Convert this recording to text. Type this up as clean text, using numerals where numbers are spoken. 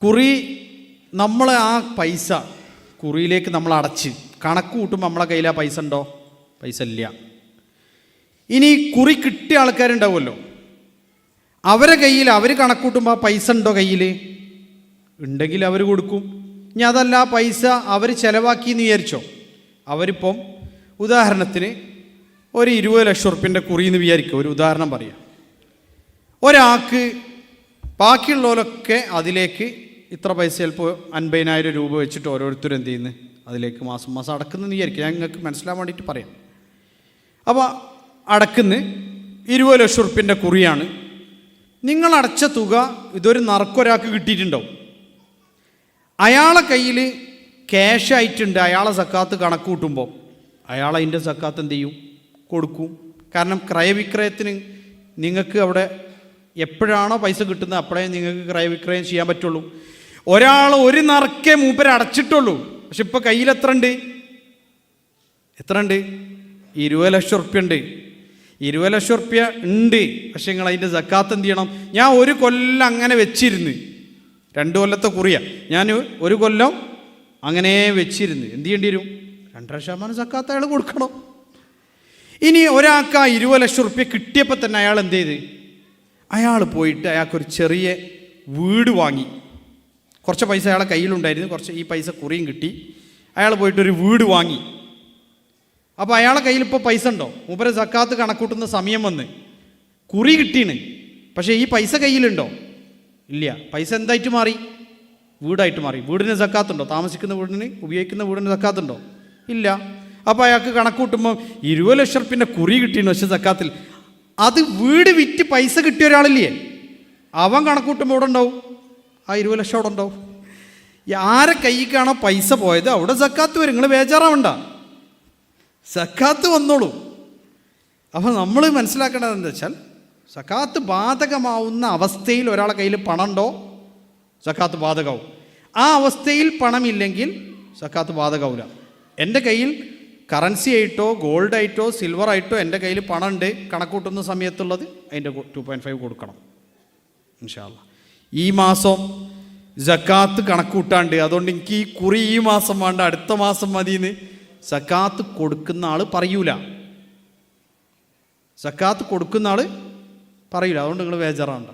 കുറി നമ്മൾ ആ പൈസ കുറിയിലേക്ക് നമ്മൾ അടച്ച് കണക്ക് കൂട്ടുമ്പോൾ നമ്മളെ കയ്യിൽ ആ പൈസ ഉണ്ടോ? പൈസ ഇല്ല. ഇനി കുറി കിട്ടിയ ആൾക്കാരുണ്ടാവുമല്ലോ, അവരെ കയ്യിൽ അവർ കണക്ക് കൂട്ടുമ്പോൾ ആ പൈസ ഉണ്ടോ കയ്യിൽ? ഉണ്ടെങ്കിൽ അവർ കൊടുക്കും. ഇനി അതല്ല, ആ പൈസ അവർ ചിലവാക്കിയെന്ന് വിചാരിച്ചോ. അവരിപ്പം ഉദാഹരണത്തിന് ഒരു 20 ലക്ഷം റുപ്യൻ്റെ കുറിയെന്ന് വിചാരിക്കുക, ഒരു ഉദാഹരണം പറയാം. ഒരാൾക്ക് ബാക്കിയുള്ളവരൊക്കെ അതിലേക്ക് ഇത്ര പൈസ, ചിലപ്പോൾ 50,000 രൂപ വെച്ചിട്ട് ഓരോരുത്തരും എന്ത് ചെയ്യുന്നു, അതിലേക്ക് മാസം മാസം അടക്കുന്നതെന്ന് വിചാരിക്കുക. ഞാൻ നിങ്ങൾക്ക് മനസ്സിലാൻ വേണ്ടിയിട്ട് പറയാം. അപ്പോൾ അടക്കുന്ന 20 ലക്ഷം റുപ്യൻ്റെ കുറിയാണ്. നിങ്ങൾ അടച്ച തുക ഇതൊരു നറുക്കൊരാൾക്ക് കിട്ടിയിട്ടുണ്ടാവും. അയാളെ കയ്യിൽ ക്യാഷ് ആയിട്ടുണ്ട്. അയാളെ സക്കാത്ത് കണക്ക് കൂട്ടുമ്പോൾ അയാൾ അതിൻ്റെ സക്കാത്ത് എന്ത് ചെയ്യും? കൊടുക്കും. കാരണം ക്രയവിക്രയത്തിന് നിങ്ങൾക്ക് അവിടെ എപ്പോഴാണോ പൈസ കിട്ടുന്നത് അപ്പോഴേ നിങ്ങൾക്ക് ക്രയവിക്രയം ചെയ്യാൻ പറ്റുള്ളൂ. ഒരാൾ ഒരു നറുക്കേ മൂപ്പര് അടച്ചിട്ടുള്ളൂ, പക്ഷെ ഇപ്പോൾ കയ്യിൽ എത്ര ഉണ്ട്? 20 ലക്ഷം റുപ്യ ഉണ്ട്. 20 ലക്ഷം റുപ്യ ഉണ്ട്, പക്ഷെ നിങ്ങൾ അതിൻ്റെ സക്കാത്ത് എന്ത് ചെയ്യണം? ഞാൻ ഒരു കൊല്ലം അങ്ങനെ വെച്ചിരുന്ന്, 2 കൊല്ലത്തെ കുറിയാണ്, ഞാൻ ഒരു കൊല്ലം അങ്ങനെ വെച്ചിരുന്ന് എന്ത് ചെയ്യേണ്ടി വരും? 2.5% സക്കാത്ത് അയാൾ കൊടുക്കണം. ഇനി ഒരാൾക്ക് ആ 20 ലക്ഷം റുപ്യ കിട്ടിയപ്പോൾ തന്നെ അയാൾ എന്ത് ചെയ്ത്? അയാൾ പോയിട്ട് അയാൾക്കൊരു ചെറിയ വീട് വാങ്ങി. കുറച്ച് പൈസ അയാളെ കയ്യിലുണ്ടായിരുന്നു, കുറച്ച് ഈ പൈസ കുറിയും കിട്ടി. അയാൾ പോയിട്ടൊരു വീട് വാങ്ങി. അപ്പോൾ അയാളെ കയ്യിൽ ഇപ്പോൾ പൈസ ഉണ്ടോ? മൂപ്പര് സക്കാത്ത് കണക്കൂട്ടുന്ന സമയം വന്ന് കുറി കിട്ടീണ്, പക്ഷേ ഈ പൈസ കയ്യിലുണ്ടോ? ഇല്ല. പൈസ എന്തായിട്ട് മാറി? വീടായിട്ട് മാറി. വീടിന് സക്കാത്തുണ്ടോ? താമസിക്കുന്ന വീടിന്, ഉപയോഗിക്കുന്ന വീടിന് സക്കാത്തുണ്ടോ? ഇല്ല. അപ്പോൾ അയാൾക്ക് കണക്കൂട്ടുമ്പോൾ 20 ലക്ഷം റുപ്യൻ്റെ കുറി കിട്ടീണ്, പക്ഷെ സക്കാത്തിൽ. അത് വീട് വിറ്റ് പൈസ കിട്ടിയ ഒരാളില്ലേ, അവൻ കണക്കൂട്ടുമ്പോൾ ഇവിടെ ഉണ്ടാവും, ആ 20 ലക്ഷം അവിടെ ഉണ്ടാവും. ആരെ കൈക്കാണോ പൈസ പോയത് അവിടെ സക്കാത്ത് വരും. നിങ്ങൾ ബേജാറാവണ്ട, സക്കാത്ത് വന്നോളൂ. അപ്പോൾ നമ്മൾ മനസ്സിലാക്കേണ്ടത് എന്താ വെച്ചാൽ, സക്കാത്ത് ബാധകമാവുന്ന അവസ്ഥയിൽ ഒരാളെ കയ്യിൽ പണം ഉണ്ടോ, സക്കാത്ത് ബാധകമാവും. ആ അവസ്ഥയിൽ പണമില്ലെങ്കിൽ സക്കാത്ത് ബാധകമാവില്ല. എൻ്റെ കയ്യിൽ കറൻസി ആയിട്ടോ ഗോൾഡ് ആയിട്ടോ സിൽവർ ആയിട്ടോ എൻ്റെ കയ്യിൽ പണം ഉണ്ട്, കണക്കൂട്ടുന്ന സമയത്തുള്ളത് അതിൻ്റെ 2.5 കൊടുക്കണം ഇൻഷാ അല്ലാഹ്. ഈ മാസം സക്കാത്ത് കണക്കൂട്ടാണ്ട്, അതുകൊണ്ട് എനിക്ക് ഈ കുറി ഈ മാസം വേണ്ട, അടുത്ത മാസം മതിയെന്ന് സക്കാത്ത് കൊടുക്കുന്ന ആൾ പറയൂല. സക്കാത്ത് കൊടുക്കുന്ന ആൾ പറയൂല. അതുകൊണ്ട് നിങ്ങൾ ബേജാറാവണ്ട.